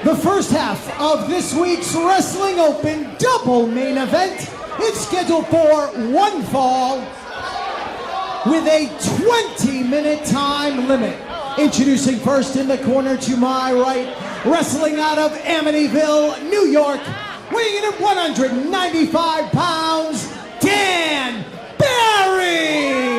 The first half of this week's Wrestling Open double main event is scheduled for one fall with a 20-minute time limit. Introducing first in the corner to my right, wrestling out of Amityville, New York, weighing in at 195 pounds, Dan Barry!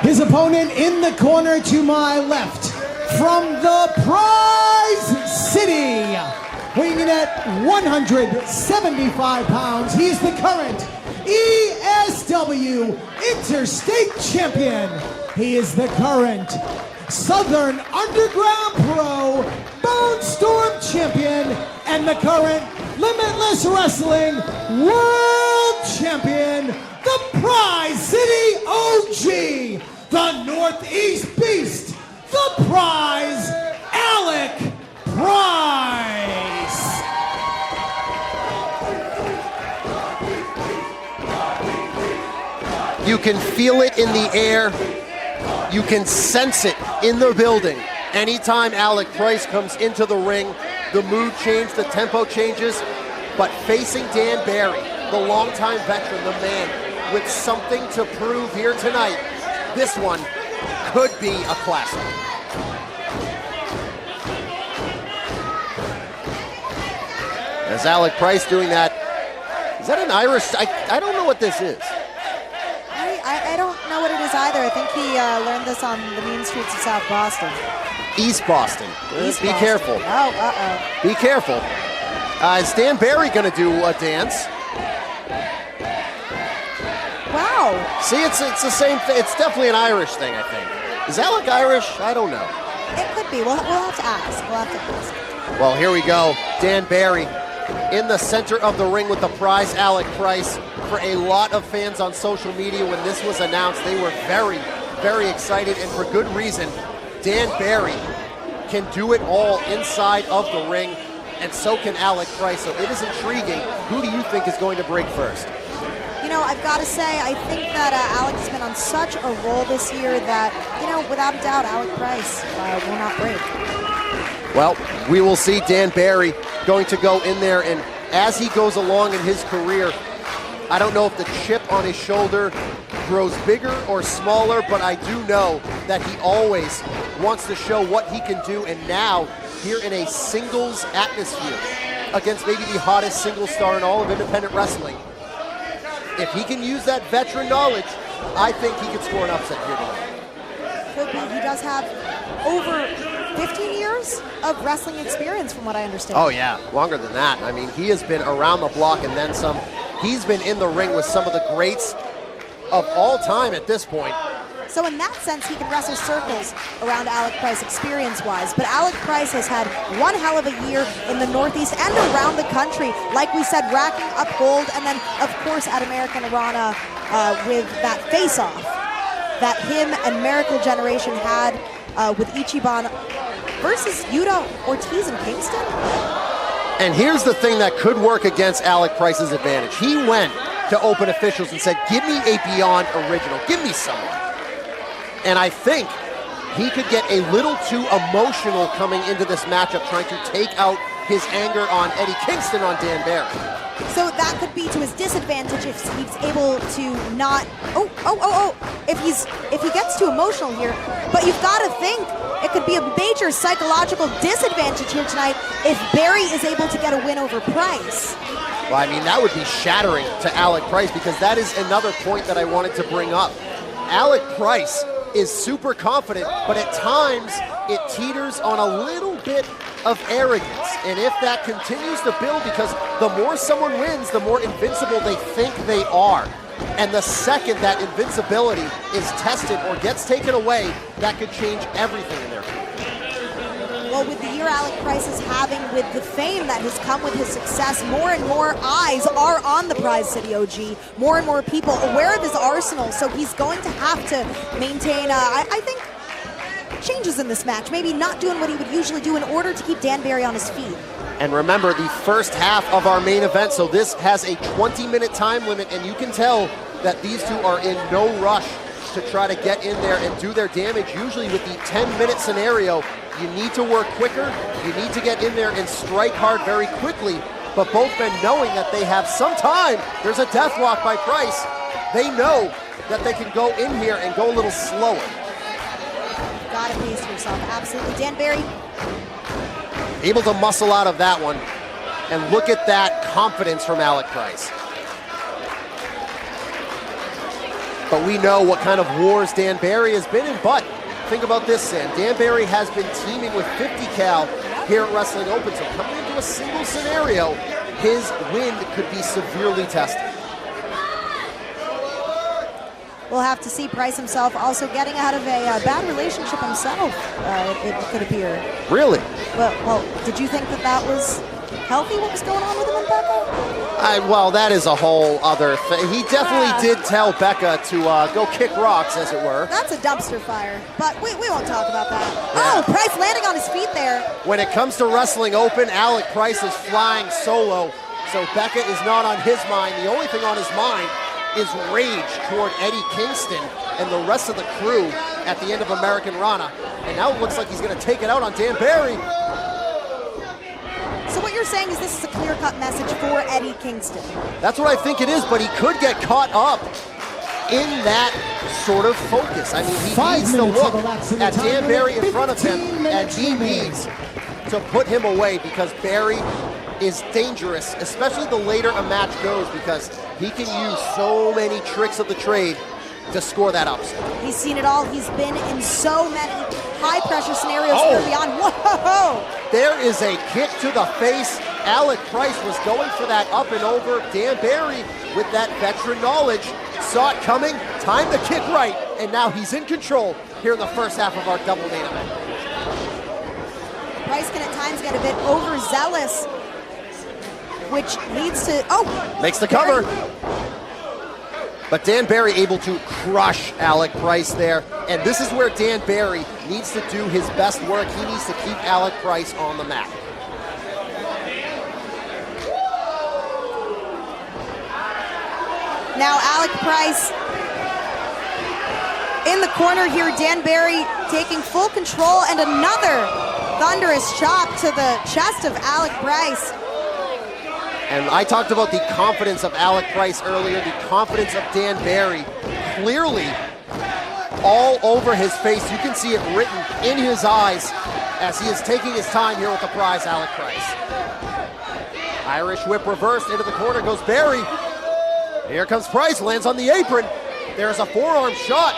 His opponent in the corner to my left, from the Prize City, weighing in at 175 pounds, he's the current ESW Interstate Champion. He is the current Southern Underground Pro Bone Storm Champion and the current Limitless Wrestling World Champion, the Prize City OG, the Northeast Beast, the Prize, Alec Price. You can feel it in the air. You can sense it in the building. Anytime Alec Price comes into the ring, the mood changes, the tempo changes. But facing Dan Barry, the longtime veteran, the man with something to prove here tonight, this one could be a classic. As Alec Price doing that, is that an Irish? I don't know what this is. I don't know what it is either. I think he learned this on the mean streets of South Boston. East Boston. Be careful. Oh, uh-oh. Be careful. Is Dan Barry going to do a dance? Wow. See, it's the same thing. It's definitely an Irish thing, I think. Is Alec Irish? I don't know. It could be. We'll have to ask. Well, here we go. Dan Barry in the center of the ring with the prize, Alec Price. For a lot of fans on social media, when this was announced, they were very, very excited, and for good reason. Dan Barry can do it all inside of the ring, and so can Alec Price, so it is intriguing. Who do you think is going to break first? You know, I've got to say, I think that Alec has been on such a roll this year that, you know, without a doubt, Alec Price will not break. Well, we will see Dan Barry going to go in there, and as he goes along in his career, I don't know if the chip on his shoulder grows bigger or smaller, but I do know that he always wants to show what he can do, and now, here in a singles atmosphere, against maybe the hottest single star in all of independent wrestling, if he can use that veteran knowledge, I think he could score an upset here tonight. Could be. He does have over 15 years of wrestling experience, from what I understand. Oh yeah, longer than that. I mean, he has been around the block and then some. He's been in the ring with some of the greats of all time at this point. So in that sense, he can wrestle circles around Alec Price experience-wise. But Alec Price has had one hell of a year in the Northeast and around the country. Like we said, racking up gold, and then, of course, at American Arena with that face-off that him and Miracle Generation had with Ichiban versus Yuta, Ortiz, and Kingston. And here's the thing that could work against Alec Price's advantage. He went to open officials and said, give me a Beyond original, give me someone. And I think he could get a little too emotional coming into this matchup, trying to take out his anger on Eddie Kingston on Dan Barry. So that could be to his disadvantage if he's able to not, if he gets too emotional here. But you've got to think it could be a major psychological disadvantage here tonight if Barry is able to get a win over Price. Well, I mean, that would be shattering to Alec Price, because that is another point that I wanted to bring up. Alec Price is super confident, but at times it teeters on a little bit of arrogance. And if that continues to build, because the more someone wins, the more invincible they think they are. And the second that invincibility is tested or gets taken away, that could change everything in their career. Well, with the year Alec Price is having, with the fame that has come with his success, more and more eyes are on the Prize City OG. More and more people aware of his arsenal, so he's going to have to maintain, I think, changes in this match. Maybe not doing what he would usually do in order to keep Dan Barry on his feet. And remember, the first half of our main event, so this has a 20-minute time limit, and you can tell that these two are in no rush to try to get in there and do their damage. Usually with the 10-minute scenario, you need to work quicker, you need to get in there and strike hard very quickly, but both men knowing that they have some time, there's a death lock by Price, they know that they can go in here and go a little slower. Gotta pace yourself, absolutely. Dan Barry. Able to muscle out of that one, and look at that confidence from Alec Price. But we know what kind of wars Dan Barry has been in, but think about this, Sam. Dan Barry has been teaming with 50 Cal here at Wrestling Open, so coming into a single scenario, his wind could be severely tested. We'll have to see. Price himself also getting out of a bad relationship himself, it could appear. Really? Well, did you think that was healthy, what was going on with him and Becca? Well, that is a whole other thing. He definitely did tell Becca to go kick rocks, as it were. That's a dumpster fire, but we won't talk about that. Yeah. Oh, Price landing on his feet there. When it comes to Wrestling Open, Alec Price is flying solo, so Becca is not on his mind. The only thing on his mind is rage toward Eddie Kingston and the rest of the crew at the end of American Rana. And now it looks like he's going to take it out on Dan Barry. So what you're saying is this is a clear-cut message for Eddie Kingston. That's what I think it is, but he could get caught up in that sort of focus. I mean, he needs to look at Dan Barry in front of him, and he needs to put him away because Barry is dangerous, especially the later a match goes, because he can use so many tricks of the trade to score that upset. He's seen it all. He's been in so many high-pressure scenarios here beyond. Whoa! There is a kick to the face. Alec Price was going for that up and over. Dan Barry, with that veteran knowledge, saw it coming, timed the kick right, and now he's in control here in the first half of our double main event. Price can at times get a bit overzealous, which leads to, makes the cover. But Dan Barry able to crush Alec Price there. And this is where Dan Barry needs to do his best work. He needs to keep Alec Price on the mat. Now Alec Price in the corner here. Dan Barry taking full control, and another thunderous chop to the chest of Alec Price. And I talked about the confidence of Alec Price earlier, the confidence of Dan Barry. Clearly, all over his face. You can see it written in his eyes as he is taking his time here with the prize, Alec Price. Irish whip reversed into the corner goes Barry. Here comes Price, lands on the apron. There's a forearm shot.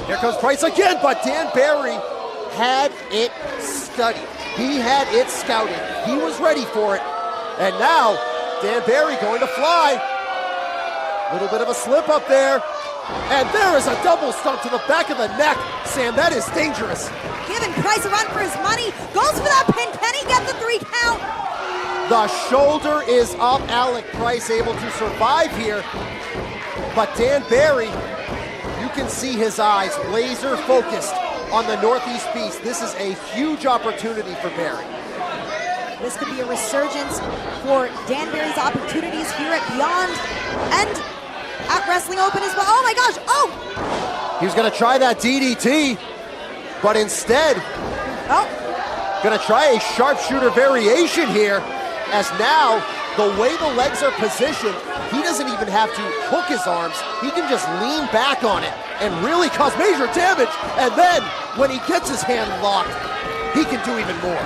Here comes Price again, but Dan Barry had it studied. He had it scouted. He was ready for it. And now, Dan Barry going to fly. Little bit of a slip up there. And there is a double stomp to the back of the neck. Sam, that is dangerous. Giving Price a run for his money. Goes for that pin. Can he get the 3 count? The shoulder is up. Alec Price able to survive here. But Dan Barry, you can see his eyes laser focused on the Northeast Beast. This is a huge opportunity for Barry. This could be a resurgence for Dan Barry's opportunities here at Beyond and at Wrestling Open as well. Oh my gosh, He was gonna try that DDT, but instead, gonna try a sharpshooter variation here, as now, the way the legs are positioned, he doesn't even have to hook his arms. He can just lean back on it and really cause major damage. And then, when he gets his hand locked, he can do even more.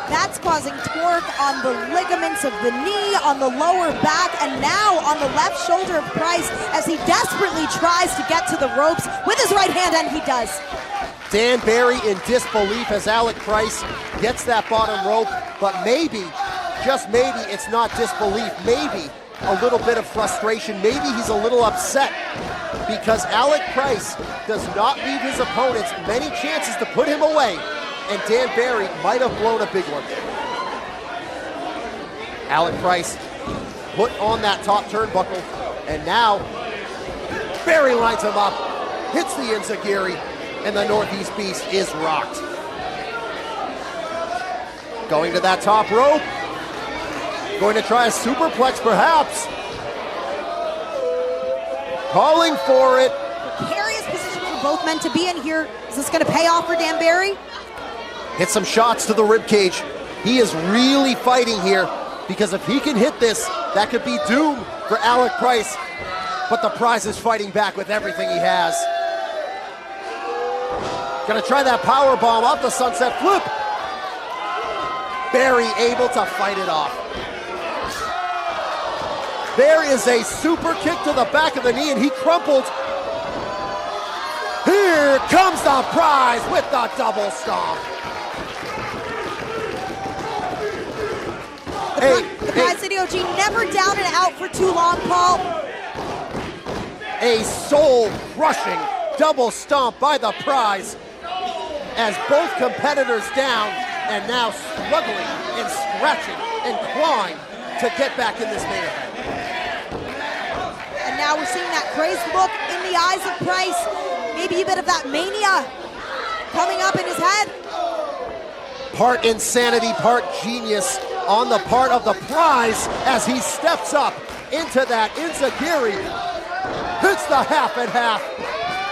That's causing torque on the ligaments of the knee, on the lower back, and now on the left shoulder of Price as he desperately tries to get to the ropes with his right hand, and he does. Dan Barry in disbelief as Alec Price gets that bottom rope, but maybe, just maybe, it's not disbelief. Maybe a little bit of frustration. Maybe he's a little upset because Alec Price does not leave his opponents many chances to put him away. And Dan Barry might have blown a big one. Alec Price put on that top turnbuckle, and now Barry lines him up, hits the enziguri, and the Northeast Beast is rocked. Going to that top rope, going to try a superplex perhaps. Calling for it. Precarious both meant to be in here. Is this going to pay off for Dan Barry? Hit some shots to the ribcage. He is really fighting here, because if he can hit this, that could be doom for Alec Price. But the Prize is fighting back with everything he has. Gonna try that power bomb off the sunset flip. Barry able to fight it off. There is a super kick to the back of the knee, and he crumpled. Here comes the Prize with the double stomp. The Prize City OG never down and out for too long, Paul. A soul-crushing double stomp by the Prize, as both competitors down and now struggling and scratching and clawing to get back in this main event. And now we're seeing that crazed look in the eyes of Price. Maybe a bit of that mania coming up in his head. Part insanity, part genius on the part of the Prize as he steps up into that enziguri. Hits the half and half.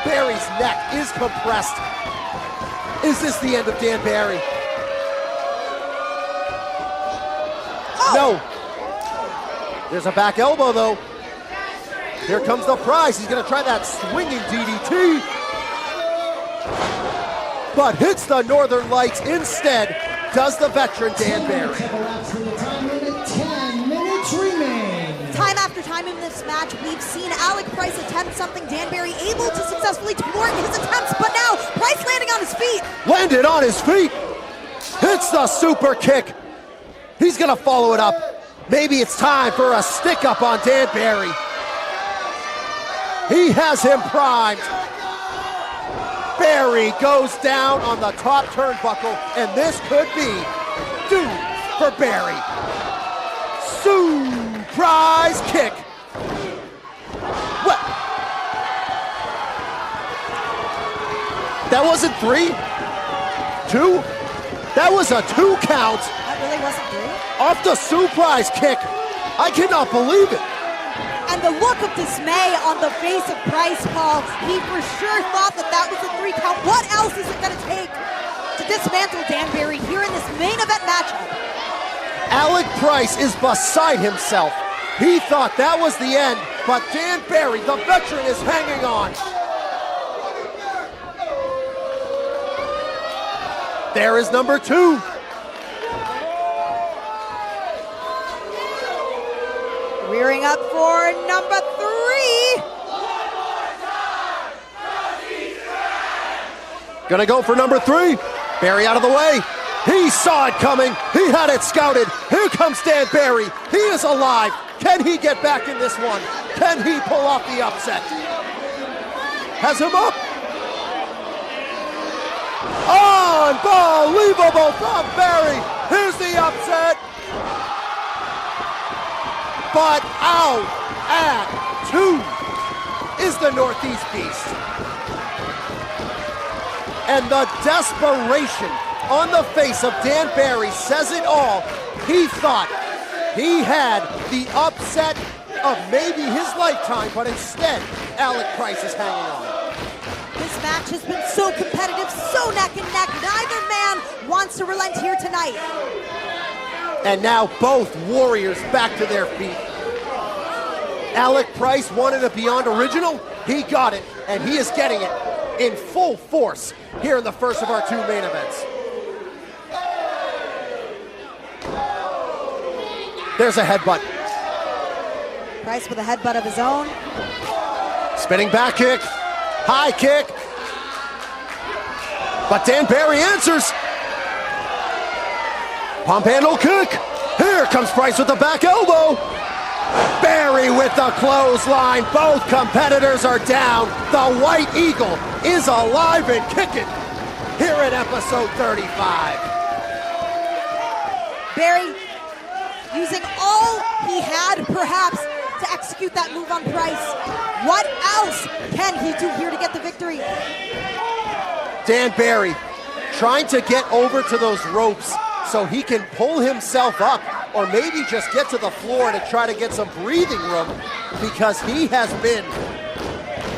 Barry's neck is compressed. Is this the end of Dan Barry? Oh. No. There's a back elbow though. Here comes the Prize. He's gonna try that swinging DDT. But hits the Northern Lights instead. Does the veteran Dan Barry. 10 minutes remain. Time after time in this match, we've seen Alec Price attempt something, Dan Barry able to successfully thwart his attempts, but now Price landing on his feet. Landed on his feet. Hits the super kick. He's gonna follow it up. Maybe it's time for a stick up on Dan Barry. He has him primed. Barry goes down on the top turnbuckle, and this could be doom for Barry. Surprise kick. What? That wasn't 3? 2? That was a 2 count. That really wasn't 3? Off the surprise kick. I cannot believe it. And the look of dismay on the face of Price, Paul. He for sure thought that that was a 3 count. What else is it going to take to dismantle Dan Barry here in this main event matchup? Alec Price is beside himself. He thought that was the end, but Dan Barry, the veteran, is hanging on. There is number 2. Rearing up for number 3. Gonna go for number 3. Barry out of the way. He saw it coming. He had it scouted. Here comes Dan Barry. He is alive. Can he get back in this one? Can he pull off the upset? Has him up. Unbelievable from Barry. Here's the upset. But out at 2 is the Northeast Beast. And the desperation on the face of Dan Barry says it all. He thought he had the upset of maybe his lifetime, but instead, Alec Price is hanging on. This match has been so competitive, so neck and neck. Neither man wants to relent here tonight. And now both warriors back to their feet. Alec Price wanted a Beyond Original. He got it, and he is getting it in full force here in the first of our 2 main events. There's a headbutt. Price with a headbutt of his own. Spinning back kick, high kick. But Dan Barry answers. Pump handle kick. Here comes Price with the back elbow. Barry with the clothesline. Both competitors are down. The White Eagle is alive and kicking here at episode 35. Barry using all he had, perhaps, to execute that move on Price. What else can he do here to get the victory? Dan Barry trying to get over to those ropes so he can pull himself up, or maybe just get to the floor to try to get some breathing room, because he has been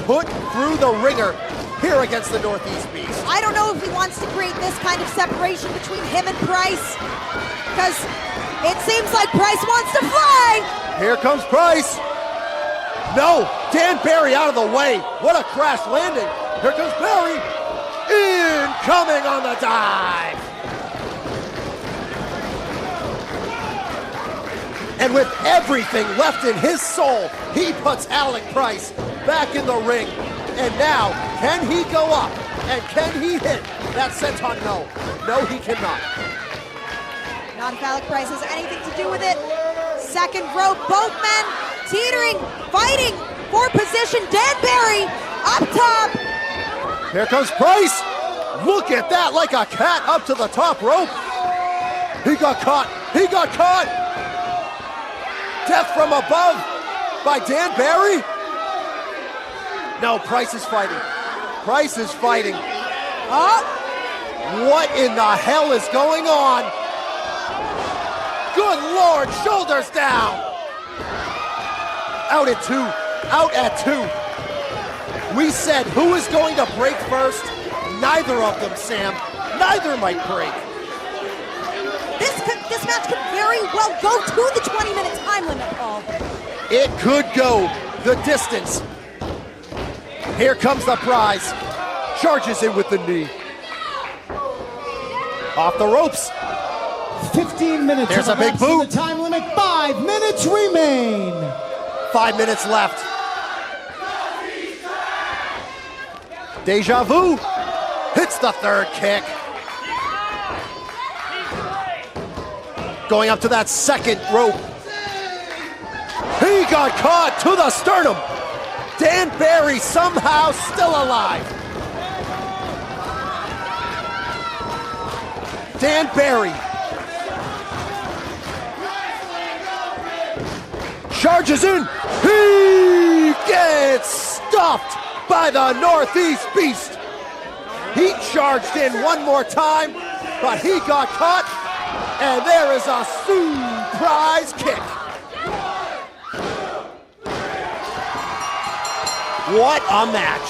put through the ringer here against the Northeast Beast. I don't know if he wants to create this kind of separation between him and Price, because it seems like Price wants to fly. Here comes Price. No, Dan Barry out of the way. What a crash landing. Here comes Barry. Incoming on the dive. And with everything left in his soul, he puts Alec Price back in the ring. And now, can he go up? And can he hit that senton? No. No, he cannot. Not if Alec Price has anything to do with it. Second rope, both men teetering, fighting for position. Dan Barry up top. Here comes Price. Look at that, like a cat up to the top rope. He got caught. He got caught. Death from above by Dan Barry. No, Price is fighting. Price is fighting. Oh, What in the hell is going on? Good Lord, shoulders down. Out at two. Out at two. We said who is going to break first? Neither of them, Sam. Neither might break. this match could very well go to the 20-minute time limit, Paul. It could go the distance. Here comes the prize. Charges in with the knee. Off the ropes. 15 minutes. There's of a big the boot. time limit. 5 minutes remain. 5 minutes left. Deja Vu hits the third kick. Going up to that second rope. He got caught to the sternum. Dan Barry somehow still alive. Dan Barry charges in. He gets stuffed by the Northeast Beast. He charged in one more time, but he got caught, and there is a surprise kick. What a match.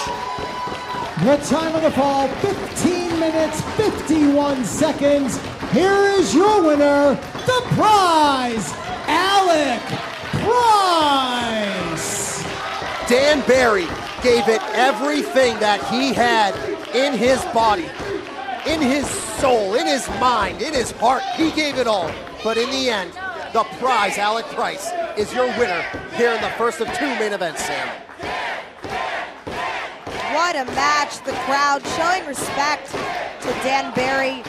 The time of the fall, 15 minutes, 51 seconds. Here is your winner, the prize, Alec Price. Dan Barry gave it everything that he had in his body, in his soul, in his mind, in his heart. He gave it all. But in the end, the prize, Alec Price, is your winner here in the first of two main events, Sam. What a match. The crowd showing respect to Dan Barry.